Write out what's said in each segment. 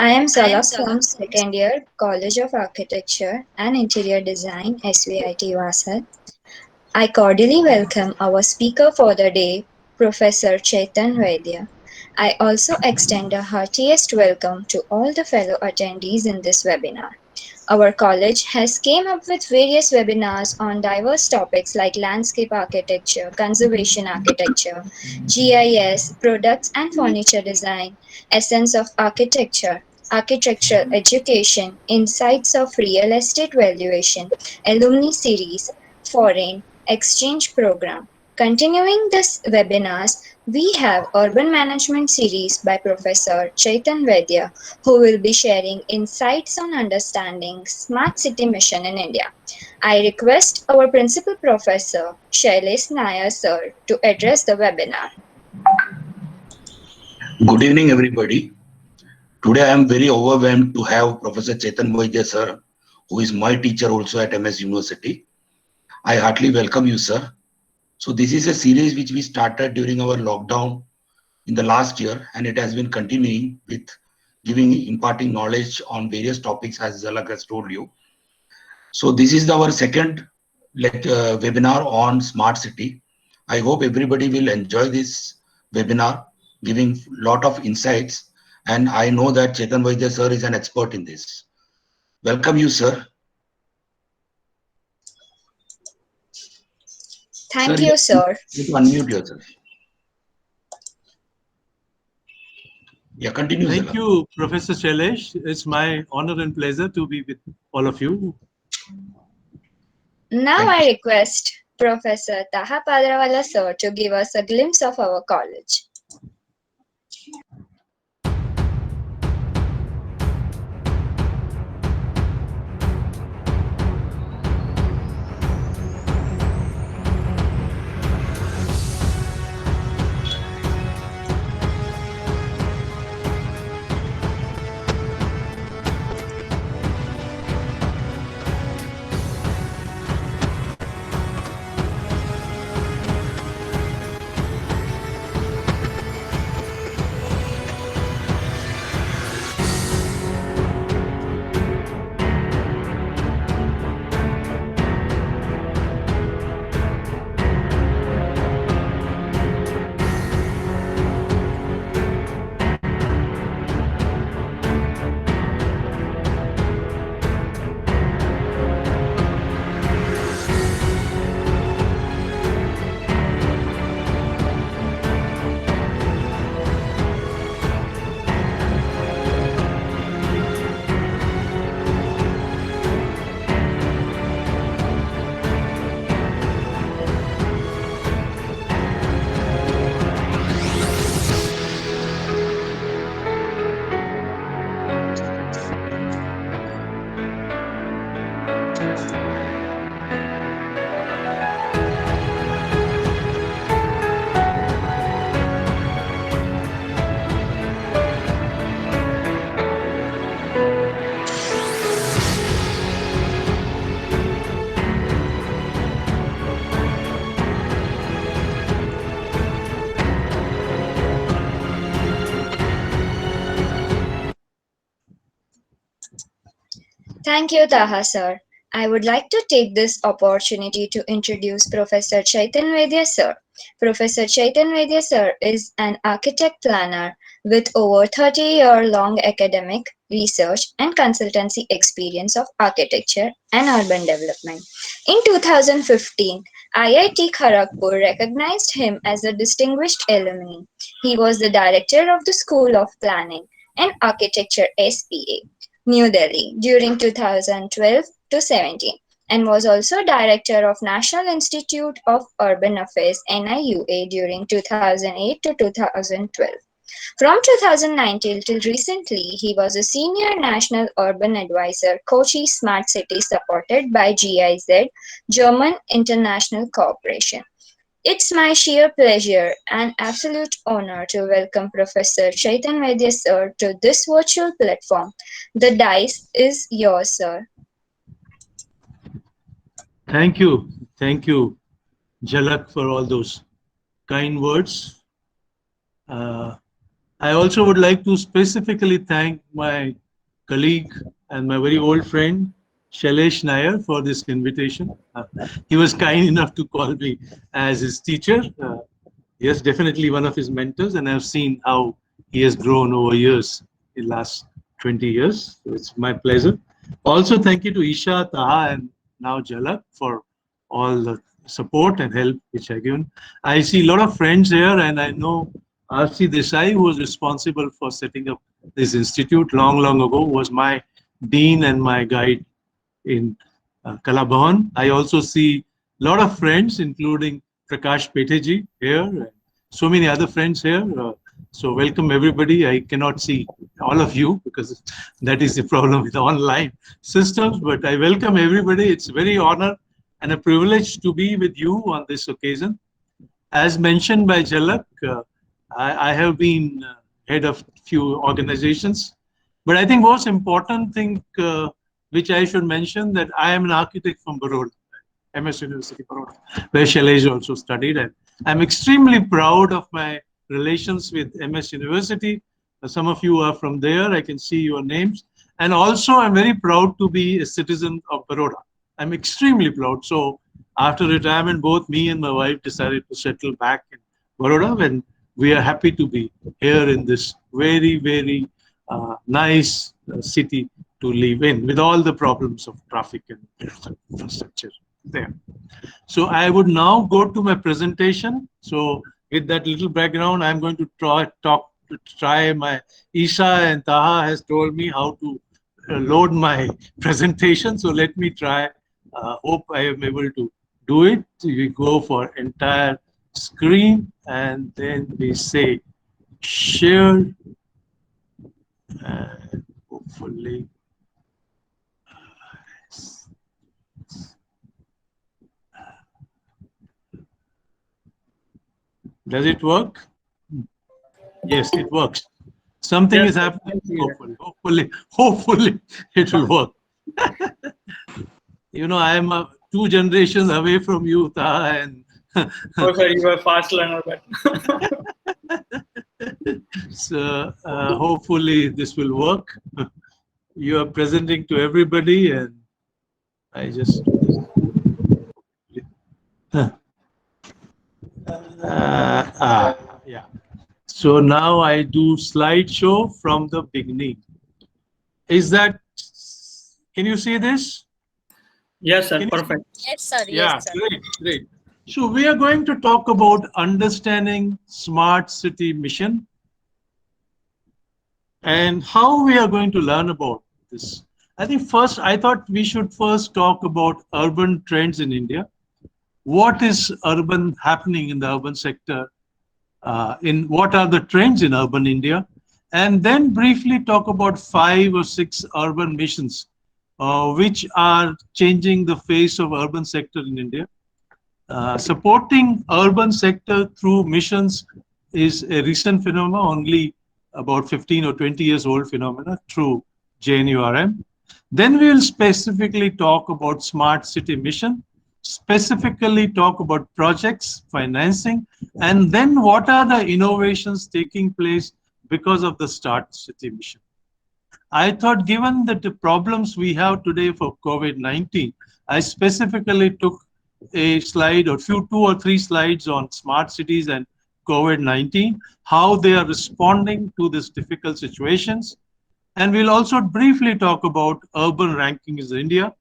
I am Salak from second year, College of Architecture and Interior Design, SVIT Vasad. I cordially welcome our speaker for the day, Professor Chetan Vaidya. I also extend a heartiest welcome to all the fellow attendees in this webinar. Our college has came up with various webinars on diverse topics like landscape architecture, conservation architecture, GIS, products and furniture design, essence of architecture, architectural education, insights of real estate valuation, alumni series, foreign exchange program. Continuing this webinars, we have Urban Management series by Professor Chetan Vaidya, who will be sharing insights on understanding smart city mission in India. I request our principal professor Shailesh Nair sir to address the webinar. Good evening, everybody. Today I am very overwhelmed to have Professor Chetan Vaidya sir, who is my teacher also at MS University. I heartily welcome you, sir. So this is a series which we started during our lockdown in the last year, and it has been continuing with imparting knowledge on various topics, as Zalak has told you. So this is our second webinar on smart city. I hope everybody will enjoy this webinar, giving lot of insights. And I know that Chetan Vaidya sir is an expert in this. Welcome you, sir. Thank Sir, you, sir. you unmute yourself. Yeah, continue, Thank Zalak. you, Professor Shailesh. It's my honor and pleasure to be with all of you. Now Thank I you. request Professor Taha Padrawala sir to give us a glimpse of our college. Thank you, Taha sir. I would like to take this opportunity to introduce Professor Chetan Vaidya sir. Professor Chetan Vaidya sir is an architect planner with over 30-year-long academic, research and consultancy experience of architecture and urban development. In 2015, IIT Kharagpur recognized him as a distinguished alumni. He was the director of the School of Planning and Architecture SPA, New Delhi during 2012 to 17 and was also director of National Institute of Urban Affairs NIUA during 2008 to 2012. From 2019 till recently, he was a senior national urban advisor, Kochi Smart City supported by GIZ, German International Corporation. It's my sheer pleasure and absolute honor to welcome Professor Chetan Vaidya sir to this virtual platform. The dice is yours, sir. Thank you. Thank you, Jalak, for all those kind words. I also would like to specifically thank my colleague and my very old friend, Shailesh Nair, for this invitation. He was kind enough to call me as his teacher. Yes, definitely one of his mentors, and I've seen how he has grown over years in the last 20 years. So it's my pleasure. Also, thank you to Isha, Taha, and now Jalak for all the support and help which I given. I see a lot of friends here, and I know R.C. Desai, who was responsible for setting up this institute long, long ago, was my dean and my guide in Kalabhavan. I also see a lot of friends, including Prakash Peteji here, and so many other friends here. So welcome everybody. I cannot see all of you because that is the problem with online systems, but I welcome everybody. It's a very honor and a privilege to be with you on this occasion. As mentioned by Jalak, I have been head of few organizations, but I think most important thing which I should mention that I am an architect from Baroda, MS University Baroda, where Shailesh also studied, and I'm extremely proud of my relations with MS University. Some of you are from there. I can see your names, and also I'm very proud to be a citizen of Baroda. I'm extremely proud. So after retirement, both me and my wife decided to settle back in Baroda, and we are happy to be here in this very, very nice city to live in with all the problems of traffic and infrastructure there. So I would now go to my presentation. So with that little background, I'm going to try my Isha and Taha has told me how to load my presentation. So let me try. Hope I am able to do it. We go for entire screen and then we say share and hopefully does it work? Yes, it works. Something is happening. Hopefully it will work. You know, I am 2 generations away from you, Taha, and oh, sorry, you are a fast learner, but so hopefully this will work. You are presenting to everybody, and I just yeah. So now I do slideshow from the beginning. Is that? Can you see this? yes, sir, perfect. Yes, sir. Yeah, Yes, sir. great. So we are going to talk about understanding smart city mission and how we are going to learn about this. I thought we should first talk about urban trends in India. What is urban happening in the urban sector? In what are the trends in urban India? And then briefly talk about 5 or 6 urban missions which are changing the face of urban sector in India. Supporting urban sector through missions is a recent phenomenon, only about 15 or 20 years old phenomena through JNURM. Then we will specifically talk about smart city mission, specifically talk about projects, financing, and then what are the innovations taking place because of the smart city mission. I thought given that the problems we have today for COVID-19, I specifically took a slide or 2 or 3 slides on smart cities and COVID-19, how they are responding to these difficult situations. And we'll also briefly talk about urban rankings in India.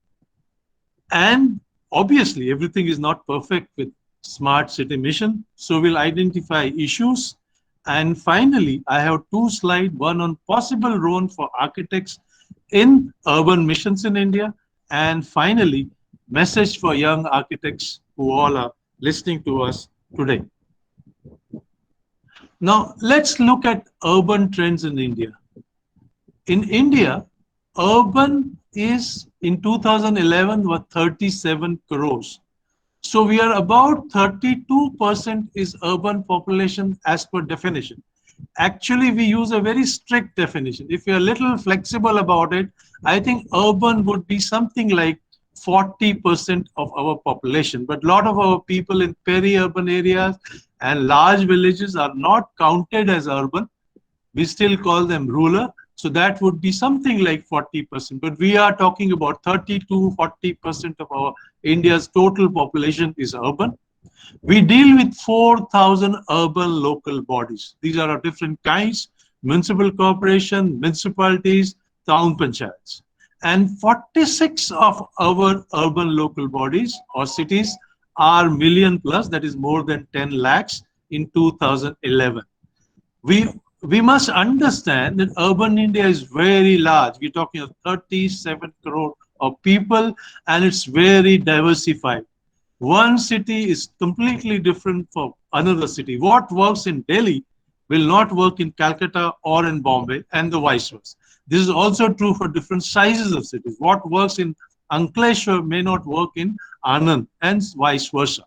And obviously, everything is not perfect with smart city mission. So we'll identify issues. And finally, I have 2 slides, one on possible role for architects in urban missions in India. And finally, message for young architects who all are listening to us today. Now, let's look at urban trends in India. In India, urban is in 2011 was 37 crores. So we are about 32% is urban population as per definition. Actually, we use a very strict definition. If you're a little flexible about it, I think urban would be something like 40% of our population. But a lot of our people in peri-urban areas and large villages are not counted as urban we still call them rural. So that would be something like 40%. But we are talking about 30 to 40% of our India's total population is urban. We deal with 4,000 urban local bodies. These are of different kinds: municipal corporation, municipalities, town panchayats. And 46 of our urban local bodies or cities are million plus, that is more than 10 lakhs in 2011. We, we must understand that urban India is very large. We're talking of 37 crore of people, and it's very diversified. One city is completely different from another city. What works in Delhi will not work in Calcutta or in Bombay, and the vice versa. This is also true for different sizes of cities. What works in Ankleshwar may not work in Anand, and vice versa.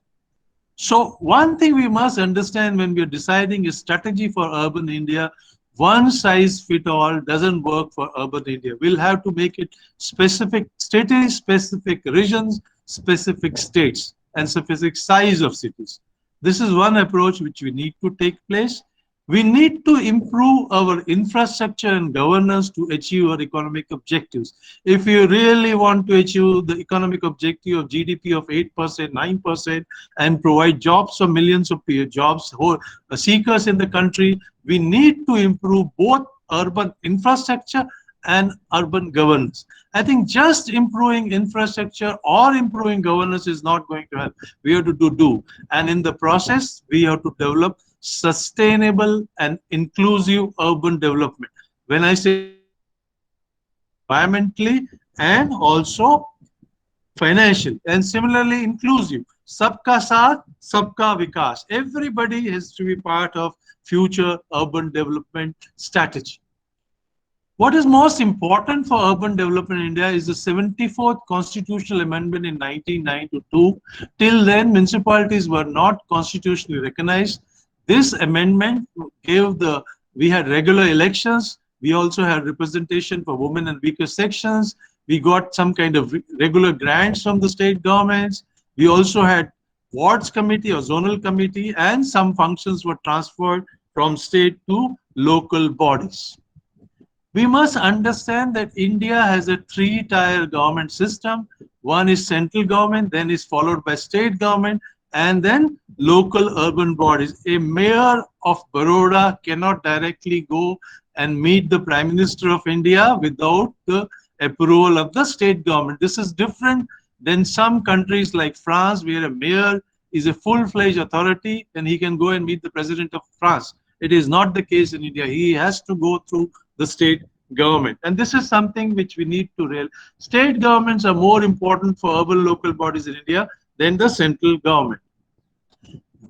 So one thing we must understand when we are deciding a strategy for urban India, one size fit all doesn't work for urban India. We'll have to make it specific cities, specific regions, specific states, and specific size of cities. This is one approach which we need to take place. We need to improve our infrastructure and governance to achieve our economic objectives. If you really want to achieve the economic objective of GDP of 8%, 9%, and provide jobs for millions of jobs seekers in the country, we need to improve both urban infrastructure and urban governance. I think just improving infrastructure or improving governance is not going to help. We have to do. And in the process, we have to develop sustainable and inclusive urban development. When I say environmentally and also financial, and similarly inclusive, sabka saath, sabka vikas. Everybody has to be part of future urban development strategy. What is most important for urban development in India is the 74th Constitutional Amendment in 1992. Till then, municipalities were not constitutionally recognized. This amendment we had regular elections. We also had representation for women and weaker sections. We got some kind of regular grants from the state governments. We also had wards committee or zonal committee, and some functions were transferred from state to local bodies. We must understand that India has a three-tier government system. One is central government, then is followed by state government, and then local urban bodies. A mayor of Baroda cannot directly go and meet the Prime Minister of India without the approval of the state government. This is different than some countries like France, where a mayor is a full-fledged authority and he can go and meet the President of France. It is not the case in India. He has to go through the state government. And this is something which we need to realize. State governments are more important for urban local bodies in India than the central government.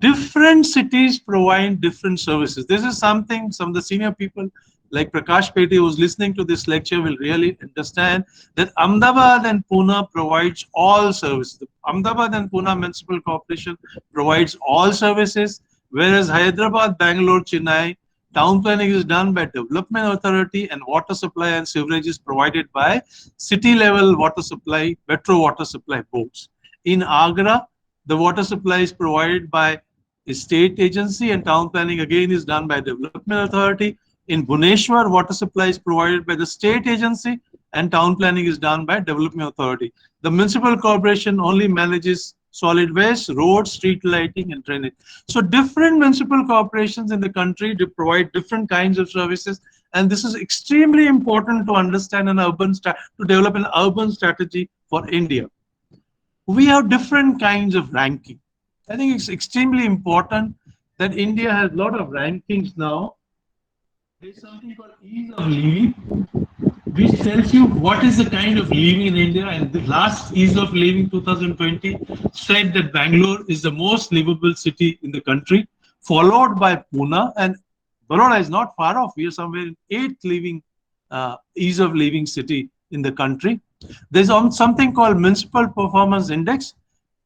Different cities provide different services. This is something some of the senior people like Prakash Peti, who's listening to this lecture, will really understand that Ahmedabad and Pune provides all services. The Ahmedabad and Pune Municipal Corporation provides all services, whereas Hyderabad, Bangalore, Chennai, town planning is done by Development Authority, and water supply and sewerage is provided by city level water supply, metro water supply boards. In Agra, the water supply is provided by a state agency, and town planning again is done by Development Authority. In Bhubaneswar, water supply is provided by the state agency, and town planning is done by Development Authority. The municipal corporation only manages solid waste, roads, street lighting, and drainage. So different municipal corporations in the country provide different kinds of services, and this is extremely important to understand to develop an urban strategy for India. We have different kinds of ranking. I think it's extremely important that India has a lot of rankings now. There's something called ease of living, which tells you what is the kind of living in India. And the last ease of living 2020 said that Bangalore is the most livable city in the country, followed by Pune, and Baroda is not far off. We are somewhere in 8th ease of living city in the country. There's something called Municipal Performance Index,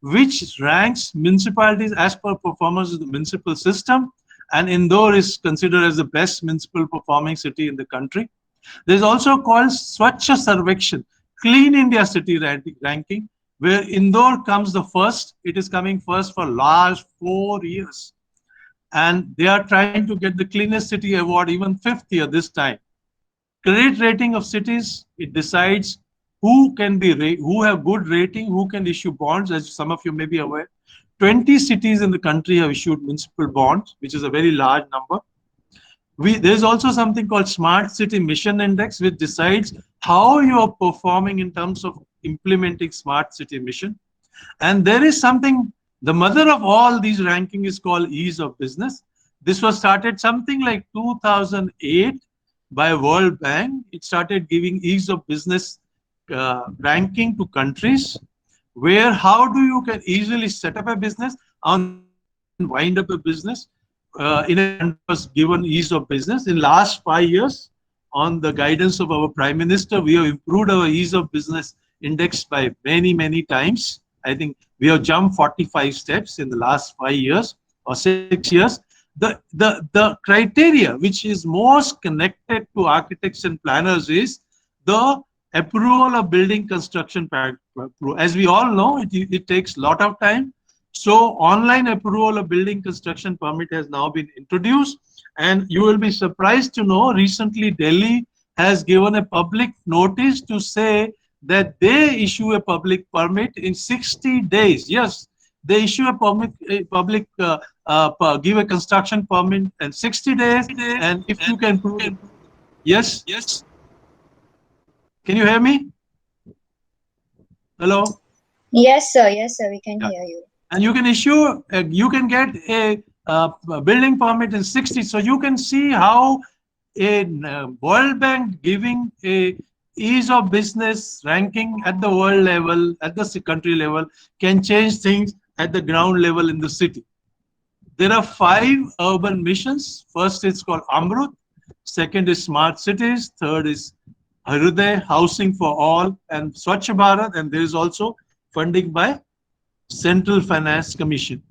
which ranks municipalities as per performance of the municipal system, and Indore is considered as the best municipal performing city in the country. There's also called Swachh Sarvekshan, Clean India City ranking, where Indore comes the first. It is coming first for last 4 years. and they are trying to get the cleanest city award even 5th year this time. Credit rating of cities, it decides who can be who have good rating, who can issue bonds. As some of you may be aware, 20 cities in the country have issued municipal bonds, which is a very large number. There's also something called Smart City Mission Index, which decides how you are performing in terms of implementing Smart City Mission. And there is something, the mother of all these ranking is called Ease of Business. This was started something like 2008 by World Bank. It started giving ease of business ranking to countries, where how do you can easily set up a business and wind up a business. In a country was given ease of business. In last 5 years, on the guidance of our Prime Minister, we have improved our ease of business index by many times. I think we have jumped 45 steps in the last 5 years or 6 years. The criteria which is most connected to architects and planners is the approval of building construction. As we all know, it takes a lot of time. So online approval of building construction permit has now been introduced, and you will be surprised to know recently Delhi has given a public notice to say that they issue a public permit in 60 days. Yes, they issue a permit, give a construction permit in 60 days, and if you can prove it. Yes? Can you hear me? Hello? Yes, sir. Yes, sir. We can hear you. And you can issue, you can get a building permit in 60. So you can see how a World Bank giving a ease of business ranking at the world level, at the country level, can change things at the ground level in the city. There are 5 urban missions. First is called Amrut. Second is Smart Cities. Third is Hriday, Housing for All, and Swachh Bharat. And there is also funding by Central Finance Commission.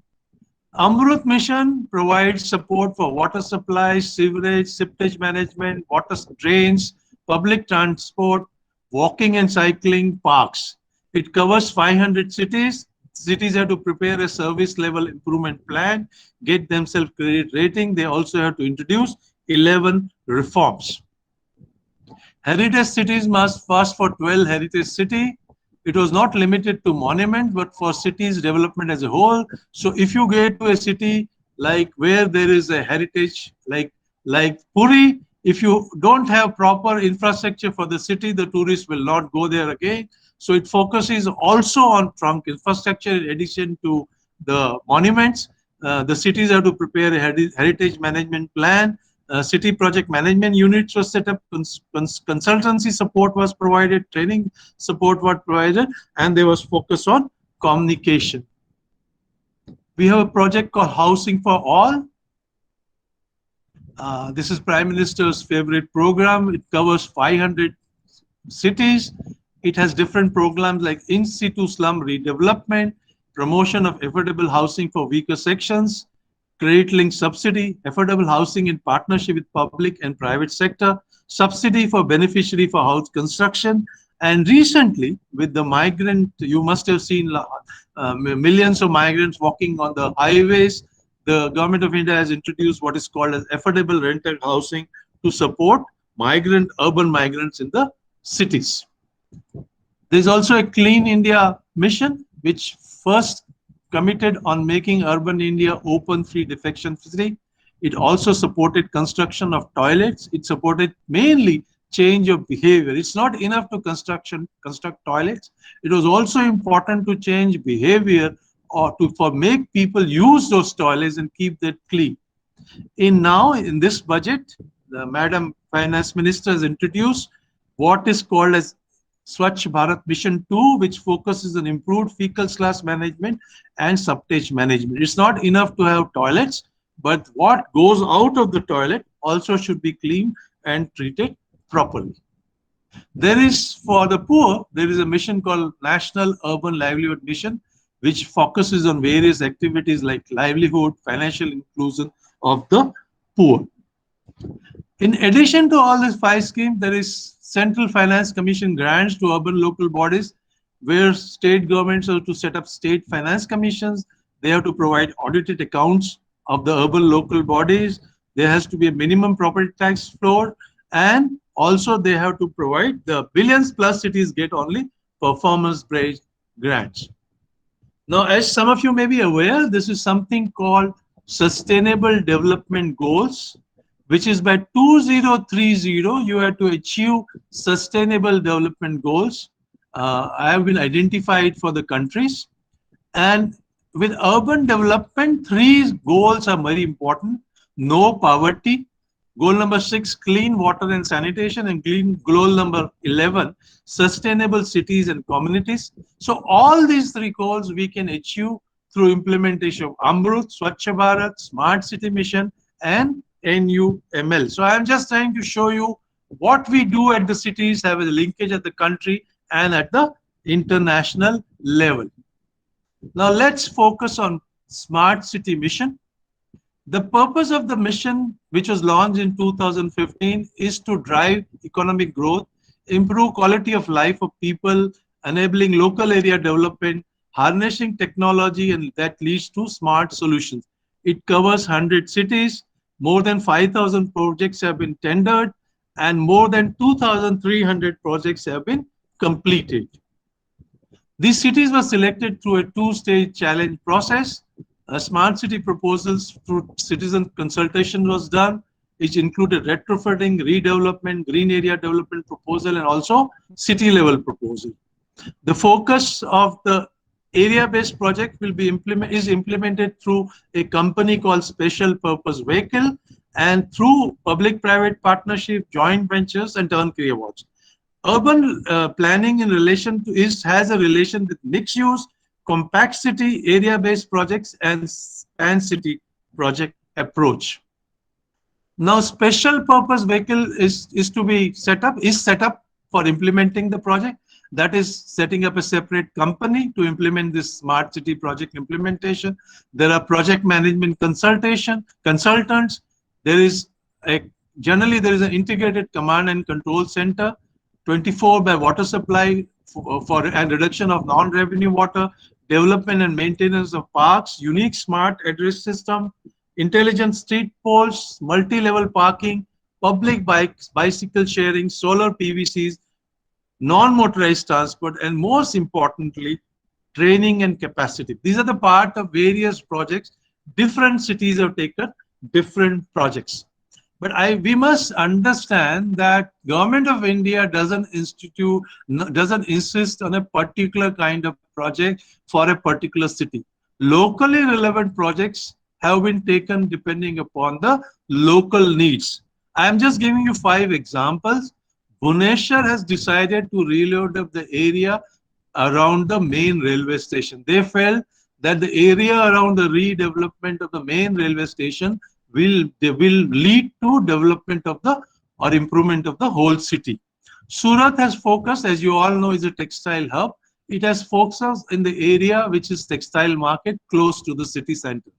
Amrut Mission provides support for water supply, sewerage, septage management, water drains, public transport, walking and cycling, parks. It covers 500 cities. Cities have to prepare a service level improvement plan, get themselves credit rating. They also have to introduce 11 reforms. Heritage cities must pass for 12 heritage city. It was not limited to monuments, but for cities development as a whole. So if you get to a city like where there is a heritage, like Puri, if you don't have proper infrastructure for the city, the tourists will not go there again. So it focuses also on trunk infrastructure in addition to the monuments. The cities have to prepare a heritage management plan. City project management units were set up, consultancy support was provided, training support was provided, and there was focus on communication. We have a project called Housing for All. This is Prime Minister's favorite program. It covers 500 cities. It has different programs like in situ slum redevelopment, promotion of affordable housing for weaker sections, credit-linked subsidy, affordable housing in partnership with public and private sector, subsidy for beneficiary for house construction, and recently with the migrant, you must have seen millions of migrants walking on the highways. The government of India has introduced what is called as affordable rental housing to support urban migrants in the cities. There's also a Clean India mission, which first committed on making urban India open, free, defection free. It also supported construction of toilets. It supported mainly change of behavior. It's not enough to construct toilets. It was also important to change behavior or for make people use those toilets and keep that clean. In this budget, the Madam Finance Minister has introduced what is called as Swachh Bharat Mission 2, which focuses on improved fecal slash management and subtage management. It's not enough to have toilets, but what goes out of the toilet also should be clean and treated properly. There is, for the poor, there is a mission called National Urban Livelihood Mission, which focuses on various activities like livelihood, financial inclusion of the poor. In addition to all these 5 schemes, there is Central Finance Commission grants to urban local bodies, where state governments have to set up state finance commissions. They have to provide audited accounts of the urban local bodies. There has to be a minimum property tax floor, and also they have to provide the billions plus cities get only performance-based grants. Now, as some of you may be aware, this is something called Sustainable Development Goals, which is by 2030, you have to achieve Sustainable Development Goals. Have been identified for the countries. And with urban development, three goals are very important. No poverty. Goal number 6, clean water and sanitation, and goal number 11, sustainable cities and communities. So all these three goals we can achieve through implementation of Amrut, Swachh Bharat, Smart City Mission, and NUML. So I'm just trying to show you what we do at the cities, have a linkage at the country and at the international level. Now let's focus on Smart City Mission. The purpose of the mission, which was launched in 2015, is to drive economic growth, improve quality of life of people, enabling local area development, harnessing technology, and that leads to smart solutions. It covers 100 cities, more than 5,000 projects have been tendered, and more than 2,300 projects have been completed. These cities were selected through a two-stage challenge process. Smart city proposals through citizen consultation was done, which included retrofitting, redevelopment, green area development proposal, and also city level proposal. The focus of the area-based project will be implemented through a company called Special Purpose Vehicle and through public-private partnership, joint ventures, and turnkey awards. Urban planning in relation to has a relation with mixed use, compact city, area-based projects, and span city project approach. Now, special purpose vehicle is set up for implementing the project. That is setting up a separate company to implement this smart city project implementation. There are project management consultants. There is generally there is an integrated command and control center, 24 by water supply and reduction of non-revenue water, development and maintenance of parks, unique smart address system, intelligent street poles, multi-level parking, public bicycle sharing, solar PVCs, non-motorized transport, and most importantly, training and capacity. These are the part of various projects. Different cities have taken different projects. But we must understand that Government of India doesn't insist on a particular kind of project for a particular city. Locally relevant projects have been taken depending upon the local needs. I am just giving you 5 examples. Bhubaneswar has decided to reload up the area around the main railway station. They felt that the area around the redevelopment of the main railway station will lead to development of or improvement of the whole city. Surat has focused, as you all know, is a textile hub. It has focused in the area which is textile market close to the city center.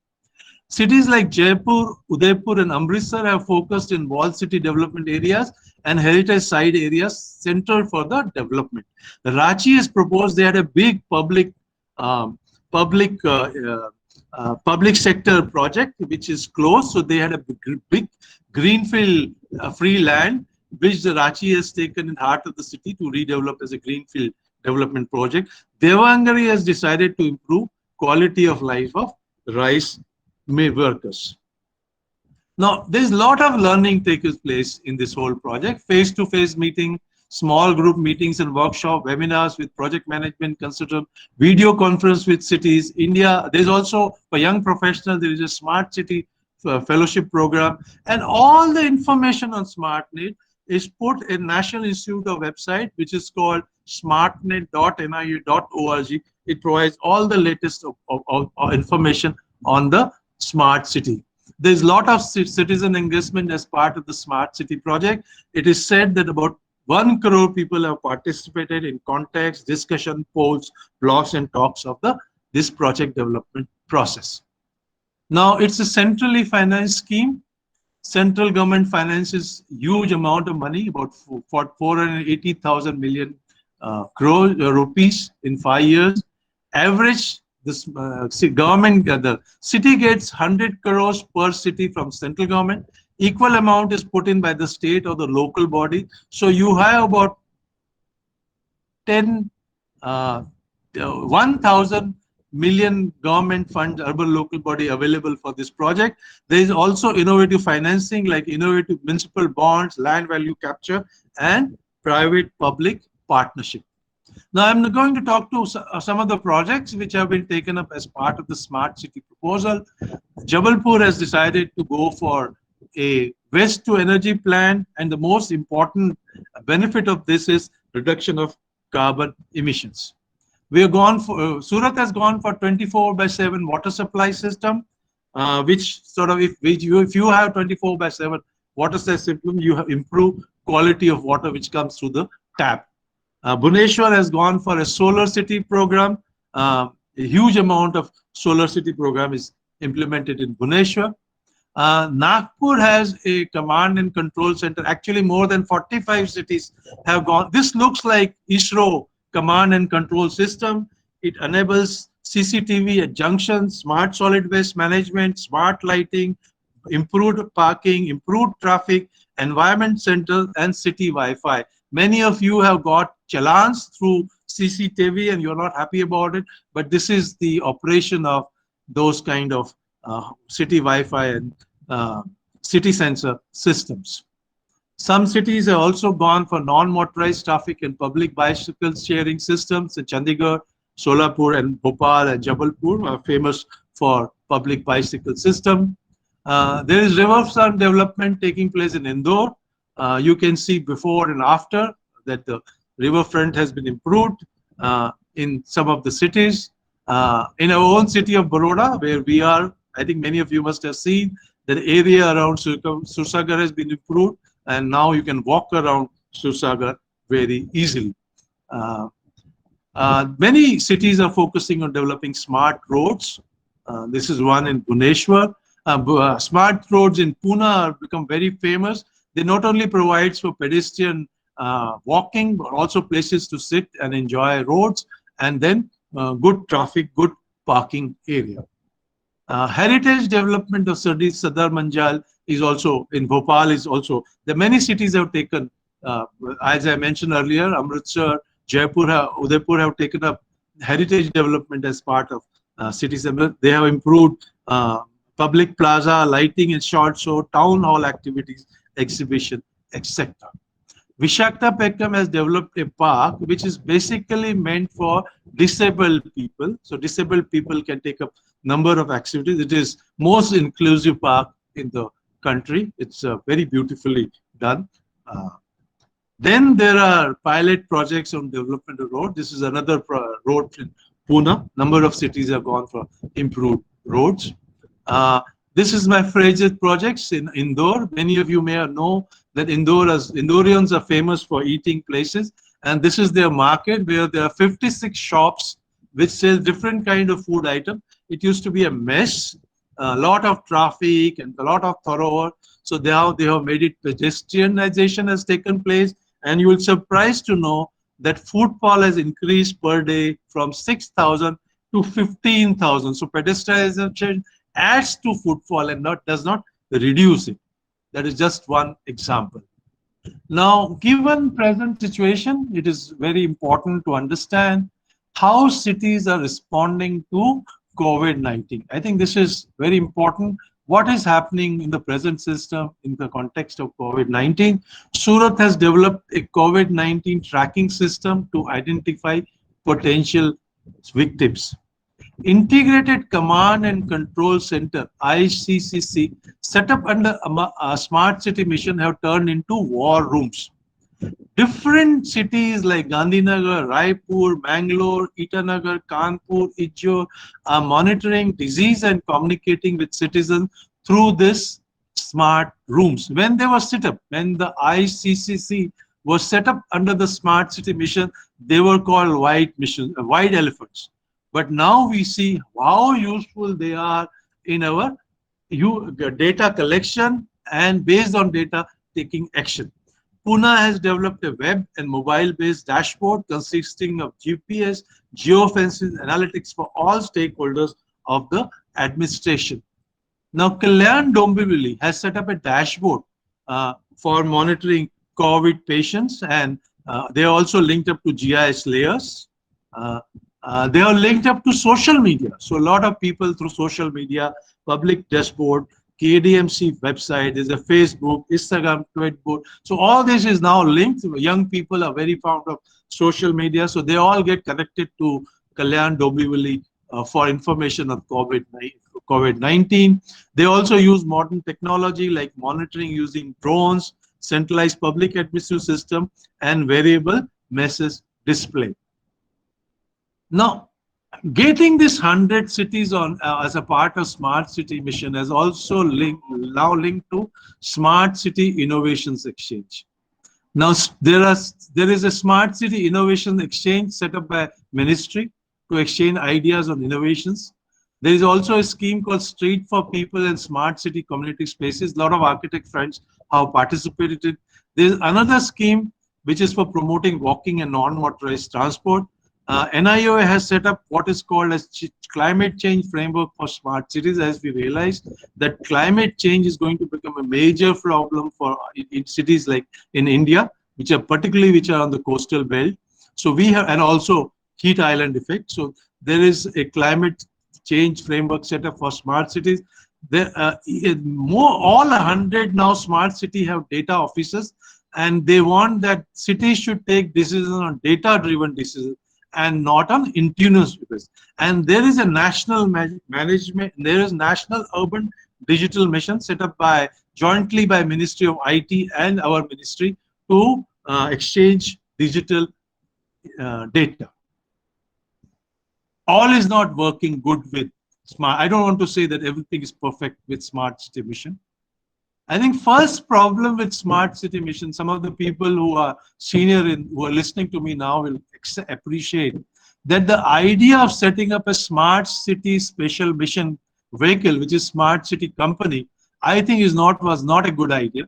Cities like Jaipur, Udaipur, and Amritsar have focused in wall city development areas and heritage side areas central for the development. Ranchi has proposed, they had a big public sector project which is closed, so they had a big greenfield free land which the Ranchi has taken in heart of the city to redevelop as a greenfield development project. Devangari has decided to improve quality of life of rice workers. Now, there's a lot of learning takes place in this whole project. Face-to-face meeting, small group meetings and workshop, webinars with project management consultant, video conference with cities. India, there's also for young professionals, there is a smart city fellowship program, and all the information on SmartNet is put in National Institute of website, which is called smartnet.niu.org. It provides all the latest of information on the smart city. There's a lot of citizen engagement as part of the smart city project. It is said that about 1 crore people have participated in contacts, discussion, polls, blogs, and talks of this project development process. Now, it's a centrally financed scheme. Central government finances huge amount of money, about 480,000 million crore rupees in 5 years. Average this government, the city gets 100 crores per city from central government. Equal amount is put in by the state or the local body. So you have about 10, 1,000 million government fund urban local body available for this project. There is also innovative financing like innovative municipal bonds, land value capture, and private public partnership. Now I'm going to talk to some of the projects which have been taken up as part of the smart city proposal. Jabalpur has decided to go for a waste to energy plan, and the most important benefit of this is reduction of carbon emissions. We have gone for Surat has gone for 24/7 water supply system, which sort of if you have 24/7 water supply system, you have improved quality of water which comes through the tap. Bhubaneswar has gone for a solar city program. A huge amount of solar city program is implemented in Bhubaneswar. Nagpur has a command and control center. Actually, more than 45 cities have gone. This looks like ISRO command and control system. It enables CCTV at junctions, smart solid waste management, smart lighting, improved parking, improved traffic, environment center, and city Wi-Fi. Many of you have got challans through CCTV and you're not happy about it, but this is the operation of those kind of city Wi-Fi and city sensor systems. Some cities have also gone for non-motorized traffic and public bicycle sharing systems. In Chandigarh, Solapur, and Bhopal and Jabalpur are famous for public bicycle system. There is riverfront development taking place in Indore. You can see before and after that the riverfront has been improved in some of the cities. In our own city of Baroda, where we are, I think many of you must have seen that area around Sursagar has been improved, and now you can walk around Sursagar very easily. Many cities are focusing on developing smart roads. This is one in Bhubaneswar. Smart roads in Pune have become very famous. They not only provide for pedestrian walking, but also places to sit and enjoy roads, and then good traffic, good parking area. Heritage development of Sadar Manjal is also in Bhopal. Is also the many cities have taken, as I mentioned earlier, Amritsar, Jaipur, Udaipur have taken up heritage development as part of cities. They have improved public plaza, lighting and short show, town hall activities, exhibition, etc. Vishakhapatnam has developed a park which is basically meant for disabled people. So disabled people can take up number of activities. It is most inclusive park in the country. It's very beautifully done. Then there are pilot projects on development of road. This is another road in Pune. Number of cities have gone for improved roads. This is my favorite projects in Indore. Many of you may know that Indorians are famous for eating places, and this is their market where there are 56 shops which sell different kind of food items. It used to be a mess, a lot of traffic and a lot of thorough. So now they have made it pedestrianization has taken place, and you will be surprised to know that footfall has increased per day from 6,000 to 15,000. So pedestrianization adds to footfall and does not reduce it. That is just one example. Now, given present situation, it is very important to understand how cities are responding to COVID-19. I think this is very important. What is happening in the present system in the context of COVID-19? Surat has developed a COVID-19 tracking system to identify potential victims. Integrated Command and Control Center, ICCC, set up under a smart city mission have turned into war rooms. Different cities like Gandhinagar, Raipur, Bangalore, Itanagar, Kanpur, Ijjor are monitoring disease and communicating with citizens through this smart rooms. When they were set up, when the ICCC was set up under the smart city mission, they were called white elephants. But now we see how useful they are in our data collection and based on data taking action. Pune has developed a web and mobile-based dashboard consisting of GPS, geofences, analytics for all stakeholders of the administration. Now, Kalyan Dombivli has set up a dashboard for monitoring COVID patients, and they are also linked up to GIS layers. Uh, they are linked up to social media. So a lot of people through social media, public dashboard, KDMC website, there's a Facebook, Instagram, Twitter. So all this is now linked. Young people are very fond of social media, so they all get connected to Kalyan Dombivli for information of COVID-19. They also use modern technology like monitoring using drones, centralized public administrative system, and variable message display. Now, getting this 100 cities on as a part of Smart City mission has also now linked to Smart City Innovations Exchange. Now, there is a Smart City Innovation Exchange set up by Ministry to exchange ideas on innovations. There is also a scheme called Street for People and Smart City Community Spaces. A lot of architect friends have participated. There is another scheme which is for promoting walking and non-motorized transport. NIOA has set up what is called as climate change framework for smart cities, as we realize that climate change is going to become a major problem for in cities like in India, which are on the coastal belt. So we have, and also heat island effect. So there is a climate change framework set up for smart cities. There all 100 now smart city have data officers, and they want that cities should take decisions on data-driven decisions and not on intuitive basis. And there is a national management, there is National Urban Digital Mission set up jointly by Ministry of IT and our ministry to exchange digital data. All is not working good with smart. I don't want to say that everything is perfect with Smart City Mission. I think first problem with Smart City Mission, some of the people who are who are listening to me now will appreciate that the idea of setting up a Smart City Special Mission vehicle, which is Smart City Company, I think was not a good idea.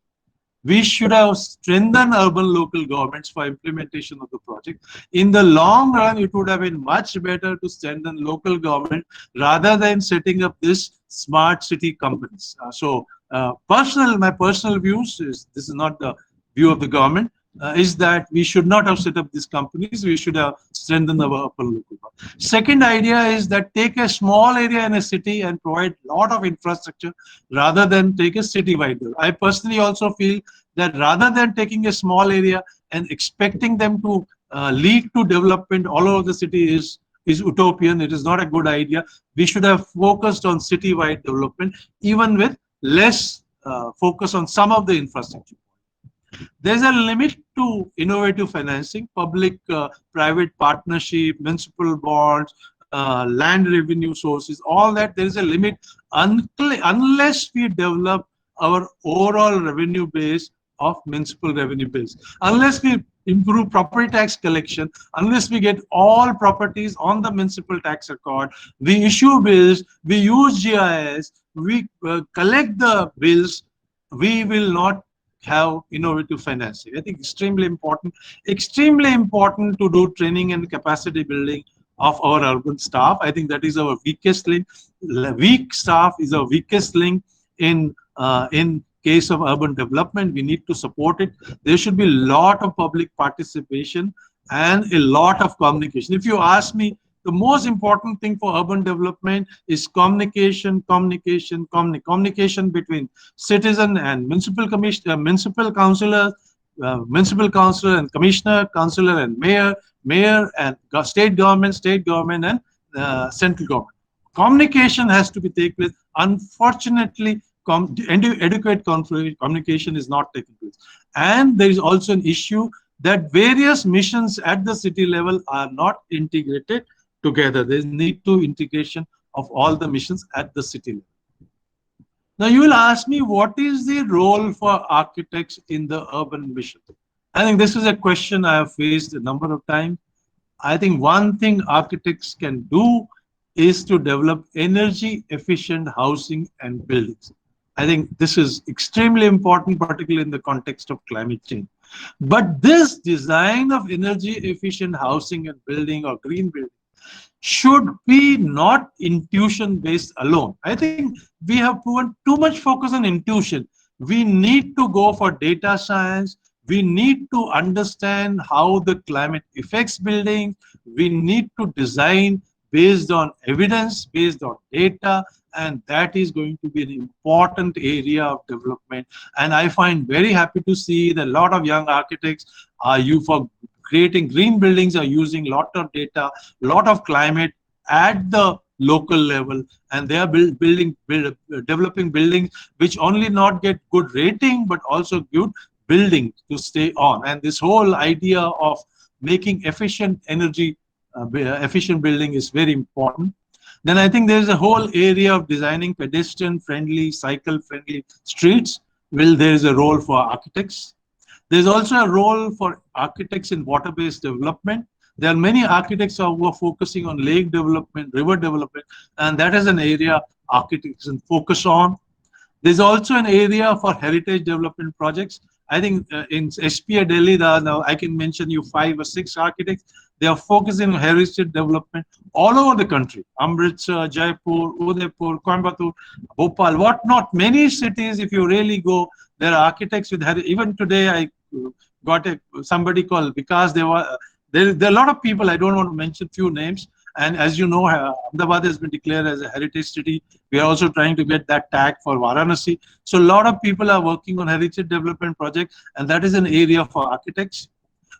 We should have strengthened urban local governments for implementation of the project. In the long run, it would have been much better to strengthen local government rather than setting up this smart city companies. My personal views is, this is not the view of the government, is that we should not have set up these companies. We should have strengthened our urban local government. Second idea is that take a small area in a city and provide a lot of infrastructure rather than take a city-wide. I personally also feel that rather than taking a small area and expecting them to lead to development all over the city is utopian. It is not a good idea. We should have focused on city-wide development, even with less focus on some of the infrastructure. There's a limit to innovative financing, public-private partnership, municipal bonds, land revenue sources, all that. There is a limit unless we develop our overall revenue base of municipal revenue base. Unless we improve property tax collection, unless we get all properties on the municipal tax record, we issue bills, we use GIS, we collect the bills, we will not have innovative financing. I think extremely important to do training and capacity building of our urban staff. I think that is our weakest link. Weak staff is our weakest link in case of urban development. We need to support it. There should be a lot of public participation and a lot of communication. If you ask me, the most important thing for urban development is communication between citizen and municipal commissioner, municipal councillor and commissioner, councillor and mayor and state government and central government. Communication has to be taken place. Unfortunately, adequate communication is not taking place. And there is also an issue that various missions at the city level are not integrated together. There is need to integration of all the missions at the city level. Now you will ask me, what is the role for architects in the urban mission? I think this is a question I have faced a number of times. I think one thing architects can do is to develop energy efficient housing and buildings. I think this is extremely important, particularly in the context of climate change. But this design of energy efficient housing and building or green building should be not intuition based alone. I think we have proven too much focus on intuition. We need to go for data science. We need to understand how the climate affects buildings. We need to design based on evidence, based on data, and that is going to be an important area of development. And I find very happy to see that a lot of young architects are for creating green buildings are using a lot of data, a lot of climate at the local level, and they are developing buildings which only not get good rating but also good buildings to stay on. And this whole idea of making efficient energy efficient building is very important. Then I think there's a whole area of designing pedestrian friendly, cycle friendly streets. Well, there is a role for architects. There's also a role for architects in water-based development. There are many architects who are focusing on lake development, river development, and that is an area architects can focus on. There's also an area for heritage development projects. I think in SPA Delhi, now I can mention you 5 or 6 architects. They are focusing on heritage development all over the country. Amritsar, Jaipur, Udaipur, Coimbatore, Bhopal, whatnot. Many cities, if you really go, there are architects with heritage. Even today, I got somebody called because there are a lot of people. I don't want to mention few names. And as you know, Ahmedabad has been declared as a heritage city. We are also trying to get that tag for Varanasi. So a lot of people are working on heritage development projects, and that is an area for architects.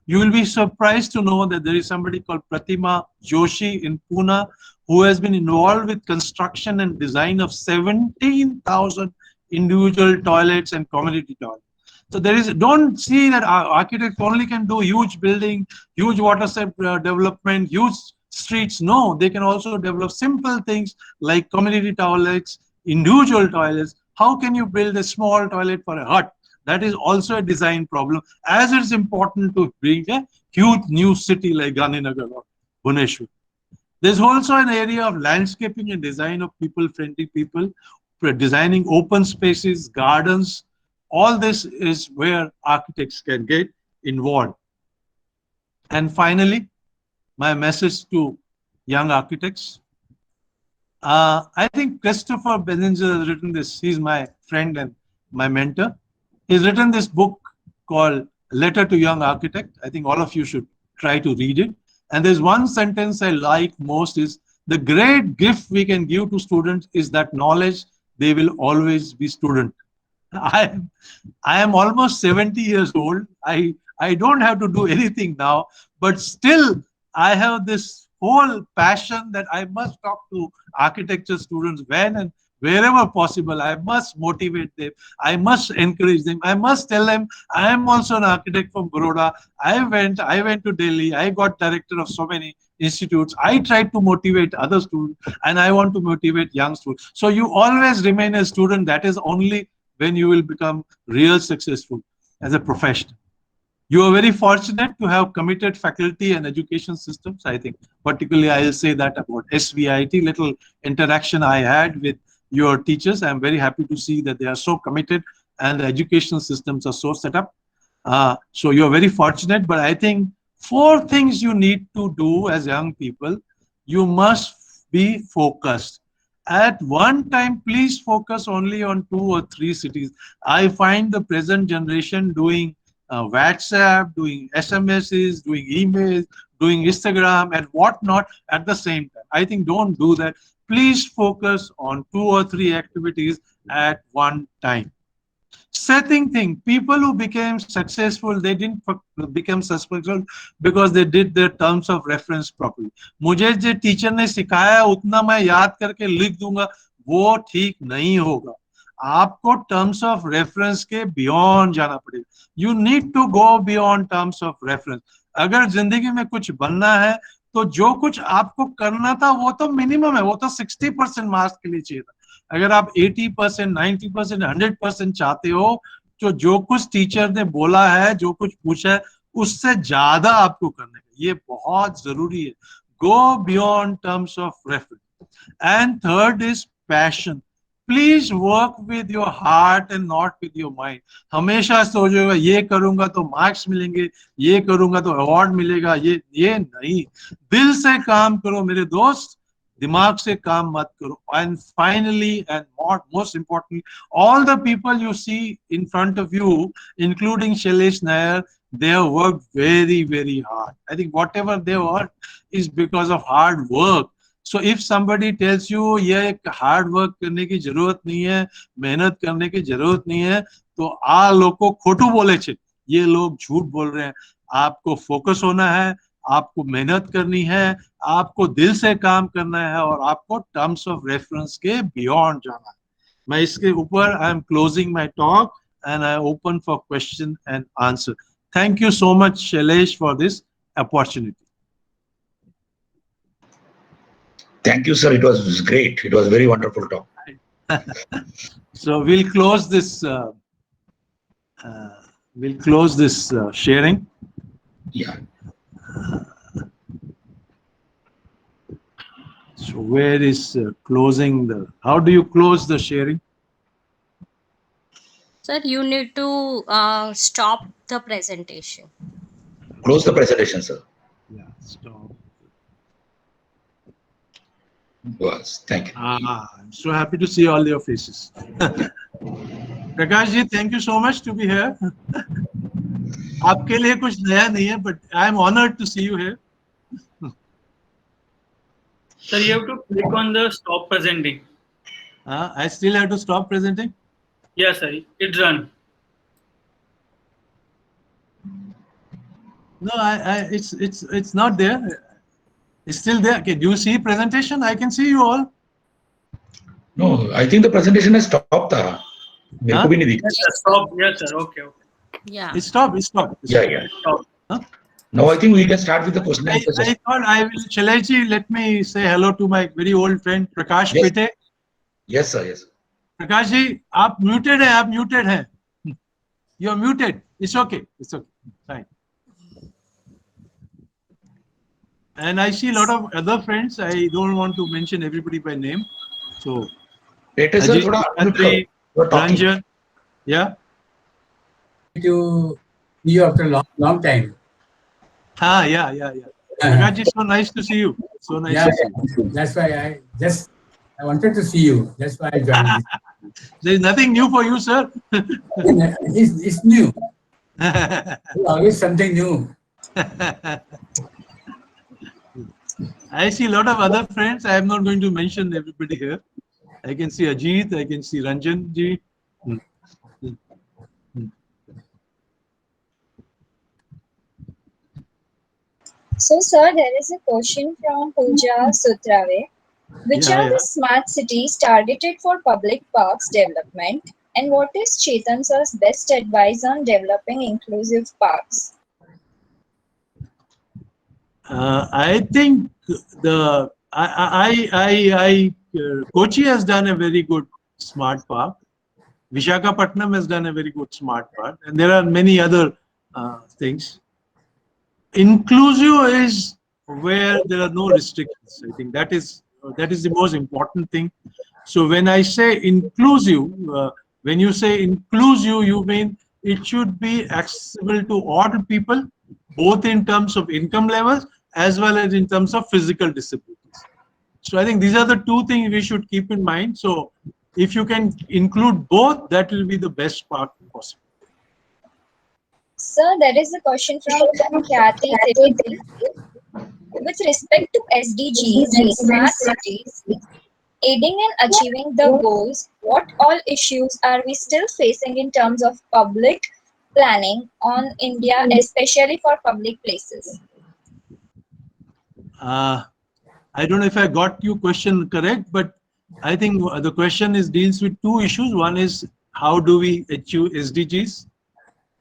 You will be surprised to know that there is somebody called Pratima Joshi in Pune who has been involved with construction and design of 17,000 individual toilets and community toilets. So there is, don't see that architects only can do huge building, huge watershed development, huge streets. No, they can also develop simple things like community toilets, individual toilets. How can you build a small toilet for a hut? That is also a design problem, as it's important to bring a huge new city like Gandhinagar or Bhubaneswar. There's also an area of landscaping and design of people-friendly people, designing open spaces, gardens. All this is where architects can get involved. And finally, my message to young architects. I think Christopher Benninger has written this. He's my friend and my mentor. He's written this book called Letter to Young Architect. I think all of you should try to read it. And there's one sentence I like most is, the great gift we can give to students is that knowledge they will always be student. I am almost 70 years old. I don't have to do anything now, but still I have this whole passion that I must talk to architecture students when and wherever possible. I must motivate them. I must encourage them. I must tell them I am also an architect from Baroda. I went to Delhi. I got director of so many institutes. I tried to motivate other students, and I want to motivate young students. So you always remain a student. That is only when you will become real successful as a professional. You are very fortunate to have committed faculty and education systems. I think particularly I will say that about SVIT, little interaction I had with your teachers. I'm very happy to see that they are so committed and the education systems are so set up. So you're very fortunate, but I think 4 things you need to do as young people. You must be focused. At one time, please focus only on 2 or 3 cities. I find the present generation doing WhatsApp, doing SMSs, doing emails, doing Instagram and whatnot at the same time. I think don't do that. Please focus on 2 or 3 activities at one time. Second thing, people who became successful, they didn't become successful because they did their terms of reference properly. मुझे जो teacher ने सिखाया उतना मैं याद करके लिख दूंगा, वो ठीक नहीं होगा. आपको टर्म्स ऑफ रेफरेंस के बियॉन्ड जाना पड़ेगा. You need to go beyond terms of reference. अगर जिंदगी में कुछ बनना है तो जो कुछ आपको करना था वो तो मिनिमम है, वो तो 60% मार्क्स के लिए चाहिए था. अगर आप 80%, 90%, 100% चाहते हो तो जो कुछ टीचर ने बोला है, जो कुछ पूछा है, उससे ज्यादा आपको करने का, ये बहुत जरूरी है. गो beyond terms of reference. And third is passion. Please work with your heart and not with your mind. हमेशा सोचोगे ये करूंगा तो मार्क्स मिलेंगे, ये करूंगा तो अवार्ड मिलेगा, ये नहीं. दिल से काम करो मेरे दोस्त, दिमाग से काम मत करो. And finally, and most importantly, all the people you see in front of you, including Shailesh Nair, they have worked very, very hard. I think whatever they work is because of hard work. So if somebody tells you ये hard work करने की जरूरत नहीं है, मेहनत करने की जरूरत नहीं है, तो आ लोग को खोटू बोले छे. ये लोग झूठ बोल रहे हैं. आपको फोकस होना है, आपको मेहनत करनी है, आपको दिल से काम करना है और आपको टर्म्स ऑफ रेफरेंस के बियॉन्ड जाना है. मैं इसके ऊपर I am closing my talk and I open for question and answer. Thank you so much Shailesh for this opportunity. Thank you, sir. It was great. It was very wonderful talk. So we'll close this. Sharing. Yeah. So where is closing the? How do you close the sharing? Sir, you need to stop the presentation. Close the presentation, sir. Yeah, stop. Was. Thank you. I'm so happy to see all your faces. Prakash ji, thank you so much to be here. आपके लिए कुछ नया नहीं है, but I am honored to see you here. Sir, you have to click on the stop presenting. I still have to stop presenting. Yes, sir. It's done. No, it's not there. It's still there. Okay, do you see presentation? I can see you all. No, I think the presentation has stopped. मेरे को भी नहीं दिखा. Yes, sir. Stop. Yes, sir. Okay. Yeah. It's stopped. It's stopped. Yeah. Stop. Huh? Now I think we can start with the question and I answer session. thought I will. Shailesh ji, let me say hello to my very old friend Prakash Yes. Pite. Yes, sir. Yes. Prakash ji, आप muted हैं, आप muted हैं. You are muted. It's okay. It's okay. Fine. And I see a lot of other friends. I don't want to mention everybody by name. So, Pete sir, थोड़ा unmute करो. You are talking. Ranjan, yeah. To see you after a long time. Yeah. Prakash ji, so nice to see you. So nice to see you. That's why I wanted to see you. That's why I joined. There is nothing new for you, sir. It's new. Always something new. I see a lot of other friends. I am not going to mention everybody here. I can see Ajit. I can see Ranjan ji. So, sir, there is a question from Pooja Sutrave. Which are the smart cities targeted for public parks development? And what is Chetan sir's best advice on developing inclusive parks? I think Kochi has done a very good smart park. Visakhapatnam has done a very good smart park, and there are many other things. Inclusive is where there are no restrictions. I think that is the most important thing. So when I say inclusive, when you say inclusive, you mean it should be accessible to all people, both in terms of income levels as well as in terms of physical disabilities. So I think these are the two things we should keep in mind. So if you can include both, that will be the best part possible. Sir, there is a question from Kathy Trivedi. With respect to SDGs and smart cities, aiding and achieving the goals, what all issues are we still facing in terms of public planning on India, especially for public places? I don't know if I got your question correct, but I think the question deals with two issues. One is how do we achieve SDGs?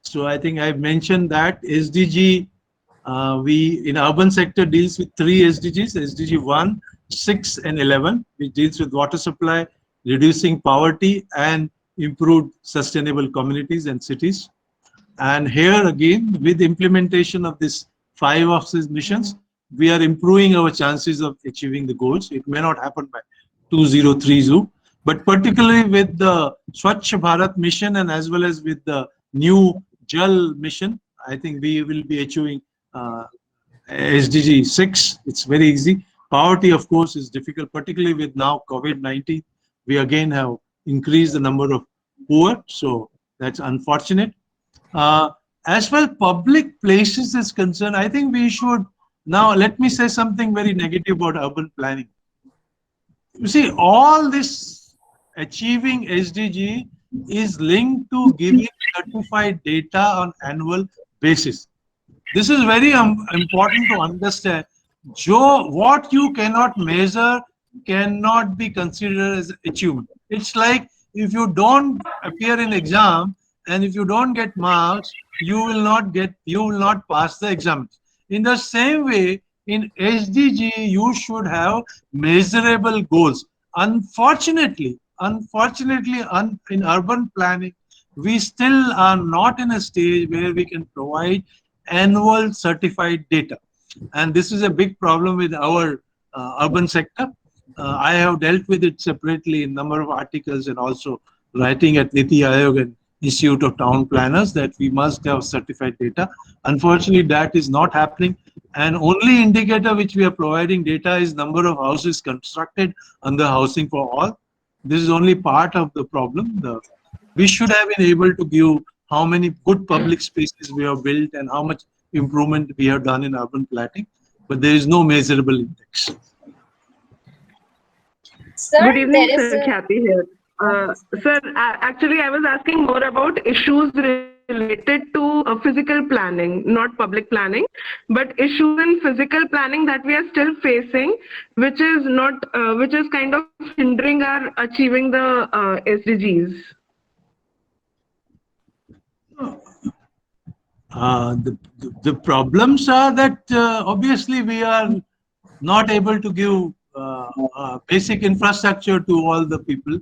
So I think I've mentioned that SDG, we in urban sector deals with 3 SDGs, SDG 1, 6 and 11, which deals with water supply, reducing poverty and improved sustainable communities and cities. And here again, with implementation of this 5 of these missions, we are improving our chances of achieving the goals. It may not happen by 2030, but particularly with the Swachh Bharat mission and as well as with the new Jal mission, I think we will be achieving SDG 6. It's very easy. Poverty, of course, is difficult, particularly with now COVID-19. We again have increased the number of poor, so that's unfortunate. As well, public places is concerned, I think we should now let me say something very negative about urban planning. You see, all this achieving SDG is linked to giving certified data on annual basis. This is very important to understand. Joe, what you cannot measure cannot be considered as achievement. It's like if you don't appear in exam and if you don't get marks, you will not pass the exam. In the same way, in SDG, you should have measurable goals. Unfortunately, in urban planning, we still are not in a stage where we can provide annual certified data. And this is a big problem with our urban sector. I have dealt with it separately in number of articles and also writing at Niti Aayog and Institute of Town Planners that we must have certified data. Unfortunately, that is not happening. And only indicator which we are providing data is number of houses constructed under Housing for All. This is only part of the problem. We should have been able to give how many good public spaces we have built and how much improvement we have done in urban planning, but there is no measurable index. Sir, Good evening, there is sir. Kathy here. Sir, actually, I was asking more about issues related to physical planning, not public planning, but issues in physical planning that we are still facing, which is not, which is kind of hindering our achieving the SDGs. The problems are that obviously we are not able to give basic infrastructure to all the people.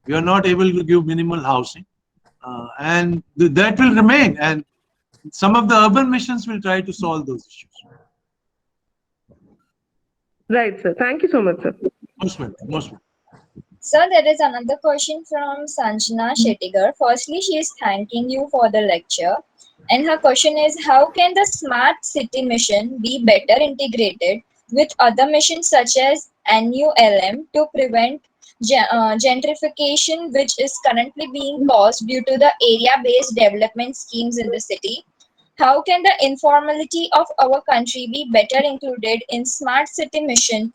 We are not able to give minimal housing, and that will remain. And some of the urban missions will try to solve those issues. Right, sir. Thank you so much, sir. Most welcome. Most welcome. Sir, there is another question from Sanjana Shettigar. Firstly, she is thanking you for the lecture. And her question is, how can the Smart City mission be better integrated with other missions such as NULM to prevent gentrification, which is currently being caused due to the area-based development schemes in the city? How can the informality of our country be better included in Smart City mission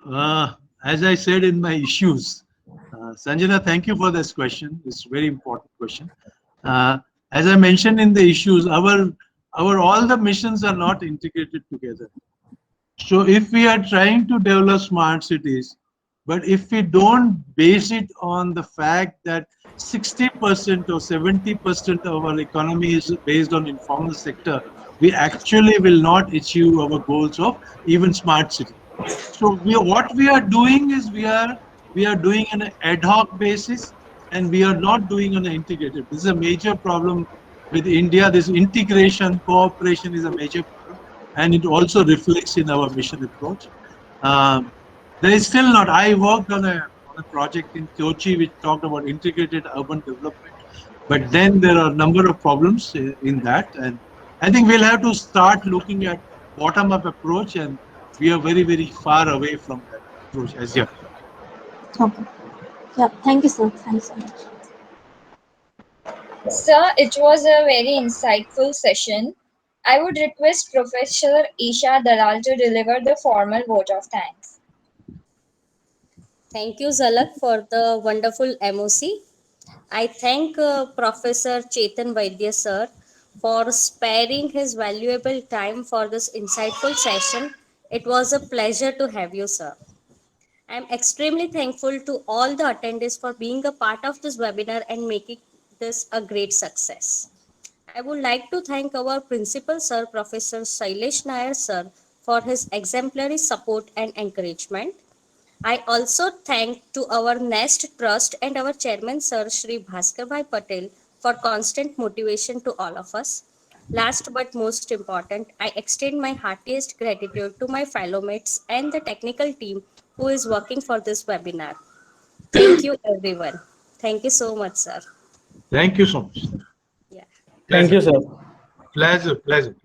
planning? As I said in my issues, Sanjana, thank you for this question. It's a very important question. As I mentioned in the issues, our all the missions are not integrated together. So if we are trying to develop smart cities, but if we don't base it on the fact that 60% or 70% of our economy is based on informal sector, we actually will not achieve our goals of even smart city. So what we are doing is we are doing on an ad hoc basis, and we are not doing on an integrated. This is a major problem with India. This integration, cooperation is a major problem, and it also reflects in our mission approach. There is still not. I worked on a project in Kochi which talked about integrated urban development, but then there are a number of problems in that, and I think we'll have to start looking at bottom-up approach, and we are very, very far away from that approach as yet. Okay. Yeah, thank you, sir. Thanks so much. Sir, it was a very insightful session. I would request Professor Isha Dalal to deliver the formal vote of thanks. Thank you, Zalak, for the wonderful MOC. I thank Professor Chetan Vaidya, sir, for sparing his valuable time for this insightful session. It was a pleasure to have you, sir. I am extremely thankful to all the attendees for being a part of this webinar and making this a great success. I would like to thank our principal, sir, Professor Shailesh Nair, sir, for his exemplary support and encouragement. I also thank to our Nest Trust and our chairman, Sir Shri Bhaskar Bhai Patel, for constant motivation to all of us. Last but most important, I extend my heartiest gratitude to my fellow mates and the technical team who is working for this webinar. Thank you, everyone. Thank you so much, sir. Thank you so much. Yeah. Thank Pleasure. you, sir. Pleasure.